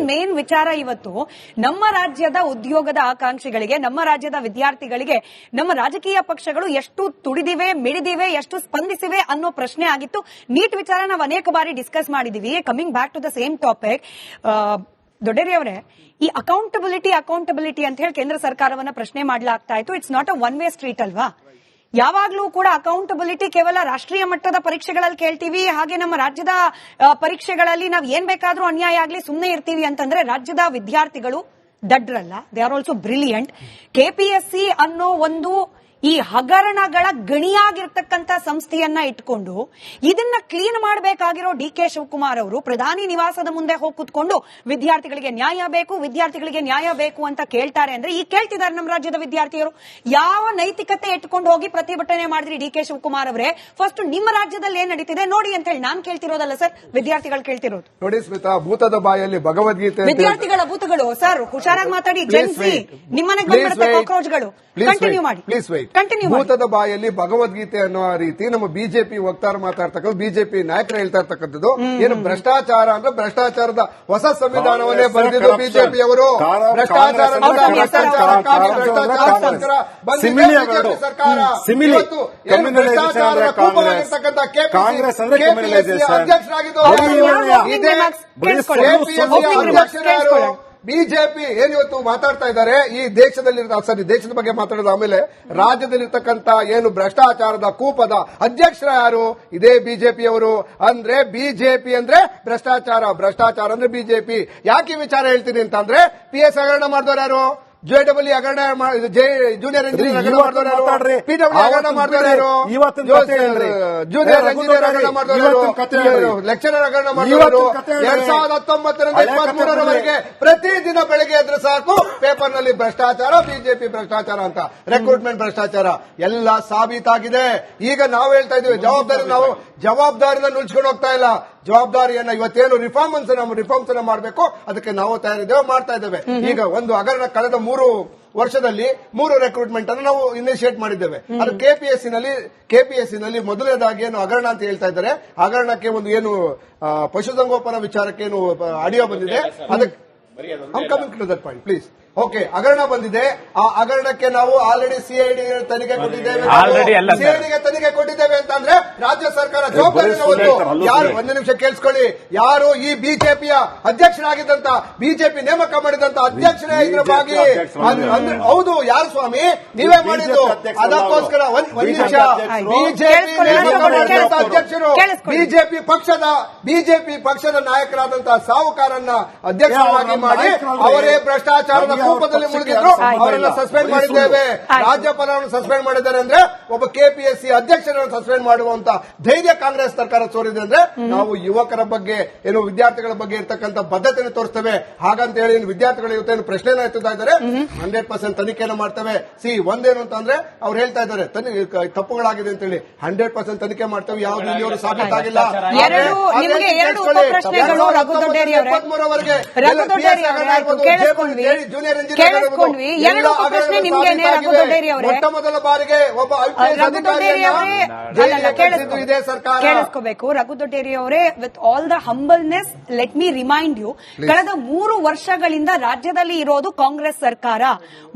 Main ವಿಚಾರ ಇವತ್ತು ನಮ್ಮ ರಾಜ್ಯದ ಉದ್ಯೋಗದ ಆಕಾಂಕ್ಷಿಗಳಿಗೆ, ನಮ್ಮ ರಾಜ್ಯದ ವಿದ್ಯಾರ್ಥಿಗಳಿಗೆ ನಮ್ಮ ರಾಜಕೀಯ ಪಕ್ಷಗಳು ಎಷ್ಟು ತುಡಿದಿವೆ, ಮಿಡಿದಿವೆ, ಎಷ್ಟು ಸ್ಪಂದಿಸಿವೆ ಅನ್ನೋ ಪ್ರಶ್ನೆ ಆಗಿತ್ತು. ನೀಟ್ ವಿಚಾರ ನಾವು ಅನೇಕ ಬಾರಿ ಡಿಸ್ಕಸ್ ಮಾಡಿದೀವಿ. Coming back to the same topic, Dodderi ಅವರೇ, ಈ ಅಕೌಂಟಬಿಲಿಟಿ ಅಂತ ಹೇಳಿ ಕೇಂದ್ರ ಸರ್ಕಾರವನ್ನ ಪ್ರಶ್ನೆ ಮಾಡಲಾಗ್ತಾ ಇತ್ತು. It's not a one way street ಅಲ್ವಾ? ಯಾವಾಗ್ಲೂ ಕೂಡ ಅಕೌಂಟಬಿಲಿಟಿ ಕೇವಲ ರಾಷ್ಟ್ರೀಯ ಮಟ್ಟದ ಪರೀಕ್ಷೆಗಳಲ್ಲಿ ಕೇಳ್ತೀವಿ, ಹಾಗೆ ನಮ್ಮ ರಾಜ್ಯದ ಪರೀಕ್ಷೆಗಳಲ್ಲಿ ನಾವು ಏನ್ ಬೇಕಾದ್ರೂ ಅನ್ಯಾಯ ಆಗ್ಲಿ ಸುಮ್ಮನೆ ಇರ್ತೀವಿ ಅಂತಂದ್ರೆ ರಾಜ್ಯದ ವಿದ್ಯಾರ್ಥಿಗಳು ದಡ್ರಲ್ಲ, they are also brilliant. KPSC ಅನ್ನೋ ಒಂದು ಈ ಹಗರಣಗಳ ಗಣಿಯಾಗಿರ್ತಕ್ಕಂಥ ಸಂಸ್ಥೆಯನ್ನ ಇಟ್ಕೊಂಡು ಇದನ್ನ ಕ್ಲೀನ್ ಮಾಡಬೇಕಾಗಿರೋ ಡಿ ಕೆ ಶಿವಕುಮಾರ್ ಅವರು ಪ್ರಧಾನಿ ನಿವಾಸದ ಮುಂದೆ ಹೋಗಿ ಕುತ್ಕೊಂಡು ವಿದ್ಯಾರ್ಥಿಗಳಿಗೆ ನ್ಯಾಯ ಬೇಕು ಅಂತ ಕೇಳ್ತಾರೆ ಅಂದ್ರೆ ಈಗ ಕೇಳ್ತಿದ್ದಾರೆ ನಮ್ಮ ರಾಜ್ಯದ ವಿದ್ಯಾರ್ಥಿಗಳು. ಯಾವ ನೈತಿಕತೆ ಇಟ್ಕೊಂಡು ಹೋಗಿ ಪ್ರತಿಭಟನೆ ಮಾಡಿದ್ರಿ ಡಿ ಕೆ ಶಿವಕುಮಾರ್ ಅವರೇ? ಫಸ್ಟ್ ನಿಮ್ಮ ರಾಜ್ಯದಲ್ಲಿ ಏನ್ ನಡೀತಿದೆ ನೋಡಿ ಅಂತ ಹೇಳಿ ನಾನು ಕೇಳ್ತಿರೋದಲ್ಲ ಸರ್, ವಿದ್ಯಾರ್ಥಿಗಳು ಕೇಳ್ತಿರೋದು. ನೋಡಿ ಸ್ಮಿತಾ, ಭೂತದ ಬಾಯಲ್ಲಿ ಭಗವದ್ಗೀತೆ. ವಿದ್ಯಾರ್ಥಿಗಳ ಭೂತಗಳು ಸರ್, ಹುಷಾರಾಗಿ ಮಾತಾಡಿ. ಜೆನ್ಸಿ ನಿಮ್ಮನೆಗೆ ಬಂದ್ಬಿಡುತ್ತೆ ಕಾಕ್ರೋಚ್ಗಳು. ಕಂಟಿನ್ಯೂ ಮಾಡಿ. ಭೂತದ ಬಾಯಲ್ಲಿ ಭಗವದ್ಗೀತೆ ಅನ್ನೋ ರೀತಿ ನಮ್ಮ ಬಿಜೆಪಿ ವಕ್ತಾರ ಮಾತಾಡ್ತಕ್ಕಂಥ ಬಿಜೆಪಿ ನಾಯಕರು ಹೇಳ್ತಾ ಇರ್ತಕ್ಕಂಥದ್ದು ಏನು ಭ್ರಷ್ಟಾಚಾರ ಅಂದ್ರೆ ಭ್ರಷ್ಟಾಚಾರದ ಹೊಸ ಸಂವಿಧಾನವನ್ನೇ ಬರೆದಿದ್ದು ಬಿಜೆಪಿಯವರು. ಭ್ರಷ್ಟಾಚಾರ ಭ್ರಷ್ಟಾಚಾರದ ಕೂಪವಾಗಿರ್ತಕ್ಕಂಥ ಕೆಪಿಎಸ್ಸಿ ಅಧ್ಯಕ್ಷರಾಗಿದ್ದು ಅಧ್ಯಕ್ಷರಾರು ಬಿಜೆಪಿ ಏನ್ ಇವತ್ತು ಮಾತಾಡ್ತಾ ಇದ್ದಾರೆ ಈ ದೇಶದಲ್ಲಿ. ದೇಶದ ಬಗ್ಗೆ ಮಾತಾಡೋದು ಆಮೇಲೆ, ರಾಜ್ಯದಲ್ಲಿರ್ತಕ್ಕಂಥ ಏನು ಭ್ರಷ್ಟಾಚಾರದ ಕೂಪದ ಅಧ್ಯಕ್ಷರ ಯಾರು? ಇದೇ ಬಿಜೆಪಿಯವರು. ಅಂದ್ರೆ ಬಿಜೆಪಿ ಅಂದ್ರೆ ಭ್ರಷ್ಟಾಚಾರ ಅಂದ್ರೆ ಬಿಜೆಪಿ. ಯಾಕೆ ವಿಚಾರ ಹೇಳ್ತೀನಿ ಅಂತಂದ್ರೆ, PS ಹಗರಣ ಮಾಡಿದವರು ಯಾರು? JEE ಹಗರಣ, ಜೂನಿಯರ್ ಇಂಜಿನಿಯರ್ ಹಗರಣ ಮಾಡಿದವರು, PW ಹಗರಣ ಮಾಡಿದವರು, ಜೂನಿಯರ್ ಇಂಜಿನಿಯರ್ ಹಗರಣ ಮಾಡಿದವರು, ಲೆಕ್ಚರರ್ ಹಗರಣ ಮಾಡಿದವರು. 2019ರಿಂದ 2023ರವರೆಗೆ ಪ್ರತಿದಿನ ಬೆಳಗ್ಗೆ ಎದ್ರೆ ಸಾಕು ಪೇಪರ್ ನಲ್ಲಿ ಭ್ರಷ್ಟಾಚಾರ, ಬಿಜೆಪಿ ಭ್ರಷ್ಟಾಚಾರ ಅಂತ, ರೆಕ್ರೂಟ್ಮೆಂಟ್ ಭ್ರಷ್ಟಾಚಾರ ಎಲ್ಲ ಸಾಬೀತಾಗಿದೆ. ಈಗ ನಾವು ಹೇಳ್ತಾ ಇದೀವಿ ಜವಾಬ್ದಾರಿನ ನುಳ್ಸ್ಕೊಂಡು ಹೋಗ್ತಾ ಇಲ್ಲ. ಜವಾಬ್ದಾರಿಯನ್ನ ಇವತ್ತೇನು ರಿಫಾರ್ಮ್ಸ್ ಅನ್ನ ಮಾಡಬೇಕು ಅದಕ್ಕೆ ನಾವು ತಯಾರಿದ್ದೇವೆ, ಮಾಡ್ತಾ ಇದ್ದೇವೆ. ಈಗ ಒಂದು ಹಗರಣ ಕಳೆದ 3 ವರ್ಷದಲ್ಲಿ 3 ರೆಕ್ರೂಟ್ಮೆಂಟ್ ಅನ್ನು ನಾವು ಇನಿಷಿಯೇಟ್ ಮಾಡಿದ್ದೇವೆ. ಅದು ಕೆಪಿಎಸ್ಸಿ ನಲ್ಲಿ ಮೊದಲನೇದಾಗಿ ಏನು ಹಗರಣ ಅಂತ ಹೇಳ್ತಾ ಇದ್ದಾರೆ. ಹಗರಣಕ್ಕೆ ಒಂದು ಏನು ಪಶುಸಂಗೋಪನಾ ವಿಚಾರಕ್ಕೆ ಏನು ಆಡಿಯೋ ಬಂದಿದೆ, ಅದಕ್ಕೆ coming to that point please. Okay, ಹಗರಣ ಬಂದಿದೆ. ಆ ಹಗರಣಕ್ಕೆ ನಾವು ಆಲ್ರೆಡಿ ಸಿಐಡಿ ತನಿಖೆ ಕೊಟ್ಟಿದ್ದೇವೆ ಅಂತಂದ್ರೆ ರಾಜ್ಯ ಸರ್ಕಾರ ಜವಾಬ್ದಾರಿ ಯಾರು? ಒಂದು ನಿಮಿಷ ಕೇಳಿಸ್ಕೊಳ್ಳಿ. ಯಾರು ಈ ಬಿಜೆಪಿಯ ಅಧ್ಯಕ್ಷರಾಗಿದ್ದಂತ, ಬಿಜೆಪಿ ನೇಮಕ ಮಾಡಿದಂತ ಅಧ್ಯಕ್ಷರೇ ಇದ್ರ ಭಾಗಿ ಅಂದ್ರೆ ಹೌದು. ಯಾರು ಸ್ವಾಮಿ? ನೀವೇ ಮಾಡಿದ್ದು. ಅದಕ್ಕೋಸ್ಕರ ಒಂದು ನಿಮಿಷ, ಬಿಜೆಪಿ ನೇಮಕ ಮಾಡಿದಂತ ಅಧ್ಯಕ್ಷರು ಬಿಜೆಪಿ ಪಕ್ಷದ ನಾಯಕರಾದಂತಹ ಸಾಹುಕಾರನ್ನ ಅಧ್ಯಕ್ಷರಾಗಿ ಮಾಡಿ ಅವರೇ ಭ್ರಷ್ಟಾಚಾರದ ಕೂಪದಲ್ಲಿ ಮುಳುಗಿದ್ರು. ಅವರನ್ನ ಸಸ್ಪೆಂಡ್ ಮಾಡಿದ್ದೇವೆ. ರಾಜ್ಯಪಾಲರನ್ನು ಸಸ್ಪೆಂಡ್ ಮಾಡಿದ್ದಾರೆ ಅಂದ್ರೆ ಒಬ್ಬ ಕೆಪಿಎಸ್ಸಿ ಅಧ್ಯಕ್ಷರನ್ನು ಸಸ್ಪೆಂಡ್ ಮಾಡುವಂತ ಧೈರ್ಯ ಕಾಂಗ್ರೆಸ್ ಸರ್ಕಾರ ತೋರಿದೆ ಅಂದ್ರೆ ನಾವು ಯುವಕರ ಬಗ್ಗೆ ಏನು ವಿದ್ಯಾರ್ಥಿಗಳ ಬಗ್ಗೆ ಇರ್ತಕ್ಕಂಥ ಬದ್ಧತೆಯನ್ನು ತೋರಿಸ್ತೇವೆ. ಹಾಗಂತ ಹೇಳಿ ವಿದ್ಯಾರ್ಥಿಗಳು ಇವತ್ತೇನು ಪ್ರಶ್ನೆನ ಎತ್ತುತ್ತಾ ಇದ್ದಾರೆ, 100% ತನಿಖೆಯನ್ನು ಮಾಡ್ತೇವೆ. ಒಂದೇನು ಅಂತಂದ್ರೆ ಅವ್ರು ಹೇಳ್ತಾ ಇದ್ದಾರೆ ತಪ್ಪುಗಳಾಗಿದೆ ಅಂತ ಹೇಳಿ 100% ತನಿಖೆ ಮಾಡ್ತೇವೆ. ಯಾವ್ದು ಇಲ್ಲಿಯವರು ಸಾಬೀತಾಗಿಲ್ಲ. 2023ವರೆಗೆ ಜೂನಿಯರ್ ಇಂಜಿನಿಯರ್ ಮೊಟ್ಟ ಮೊದಲ ಬಾರಿಗೆ ಒಬ್ಬ ಇದೇ ಸರ್ಕಾರ. ಕೇಳಿಸ್ಕೋಬೇಕು ರಘು ದೊಡ್ಡೇರಿ ಅವರೇ, with all the humbleness let me remind you, ಕಳೆದ 3 ವರ್ಷಗಳಿಂದ ರಾಜ್ಯದಲ್ಲಿ ಇರೋದು ಕಾಂಗ್ರೆಸ್ ಸರ್ಕಾರ.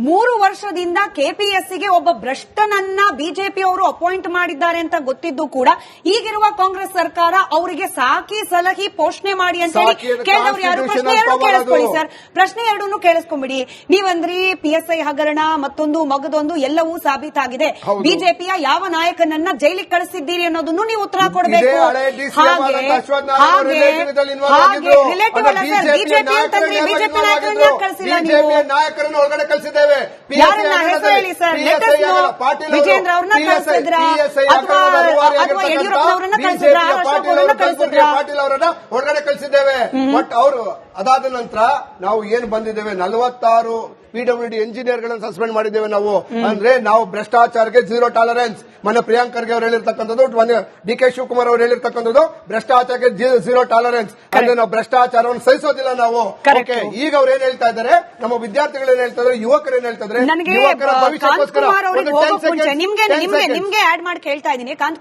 3 ವರ್ಷದಿಂದ ಕೆಪಿಎಸ್ಸಿಗೆ ಒಬ್ಬ ಭ್ರಷ್ಟನನ್ನ ಬಿಜೆಪಿ ಅವರು ಅಪಾಯಿಂಟ್ ಮಾಡಿದ್ದಾರೆ ಅಂತ ಗೊತ್ತಿದ್ದು ಕೂಡ ಈಗಿರುವ ಕಾಂಗ್ರೆಸ್ ಸರ್ಕಾರ ಅವರಿಗೆ ಸಾಕಿ ಸಲಹಿ ಪೋಷಣೆ ಮಾಡಿ ಅಂತ ಹೇಳಿ ಕೇಳಿದವರು ಯಾರು? ಪ್ರಶ್ನೆ 2 ಕೇಳಿಸ್ಕೊಳ್ಳಿ ಸರ್, ಪ್ರಶ್ನೆ 2 ಕೇಳಿಸ್ಕೊಂಬಿಡಿ. ನೀವಂದ್ರಿ PSI ಹಗರಣ ಮತ್ತೊಂದು ಮಗದೊಂದು ಎಲ್ಲವೂ ಸಾಬೀತಾಗಿದೆ. ಬಿಜೆಪಿಯ ಯಾವ ನಾಯಕನನ್ನ ಜೈಲಿಗೆ ಕಳಿಸಿದ್ದೀರಿ ಅನ್ನೋದನ್ನು ನೀವು ಉತ್ತರ ಕೊಡಬೇಕು. ರಿಲೇಟಿವ್ ಅಲ್ಲ ಸರ್, ಬಿಜೆಪಿ ಅಂತಂದ್ರೆ ಬಿಜೆಪಿ ನಾಯಕರನ್ನ ಕಳಿಸಿಲ್ಲ ನೀವು. ನಾಯಕರನ್ನು ಒಳಗಡೆ ಕಳಿಸಿದ್ದೇವೆ. ಯಾರನ್ನ ಹೆಸರು ಹೇಳಿ ಸರ್? ವಿಜೇಂದ್ರ ಅವ್ರನ್ನ ಕಳಿಸಿದ್ರ ಅಥವಾ ಯಡಿಯೂರಪ್ಪನವ್ರನ್ನ ಕಳಿಸಿದ್ರ? ಪಾಟೀಲ್ ಅವರನ್ನ ಒಳಗಡೆ ಕಳಿಸಿದ್ದೇವೆ. ಬಟ್ ಅವರು ಅದಾದ ನಂತರ ನಾವು ಏನು ಬಂದಿದ್ದೇವೆ, 46 PWD ಎಂಜಿನಿಯರ್ ಗಳನ್ನು ಸಸ್ಪೆಂಡ್ ಮಾಡಿದ್ದೇವೆ ನಾವು. ಅಂದ್ರೆ ನಾವು ಭ್ರಷ್ಟಾಚಾರಕ್ಕೆ 0 ಟಾಲರೆನ್ಸ್. ಮೊನ್ನೆ ಪ್ರಿಯಾಂಕ್ ಖರ್ಗೆ ಅವರು ಹೇಳಿರ್ತಕ್ಕಂಥದ್ದು, DK ಶಿವಕುಮಾರ್ ಅವರು ಹೇಳಿರ್ತಕ್ಕಂಥದ್ದು ಭ್ರಷ್ಟಾಚಾರಕ್ಕೆ 0 ಟಾಲರೆನ್ಸ್. ಅಂದ್ರೆ ನಾವು ಭ್ರಷ್ಟಾಚಾರವನ್ನು ಸಹಿಸೋದಿಲ್ಲ ನಾವು. ಈಗ ಅವ್ರು ಏನ್ ಹೇಳ್ತಾ ಇದ್ದಾರೆ, ನಮ್ಮ ವಿದ್ಯಾರ್ಥಿಗಳು ಏನ್ ಹೇಳ್ತಾ ಇದ್ದಾರೆ, ಯುವಕರು ಏನ್ ಹೇಳ್ತಾ ಇದ್ದಾರೆ, ಯುವಕರ ಭವಿಷ್ಯಕ್ಕೋಸ್ಕರ ನಿಮ್ಗೆ ಆಡ್ ಮಾಡಿ ಕೇಳ್ತಾ ಇದ್ದೀನಿ.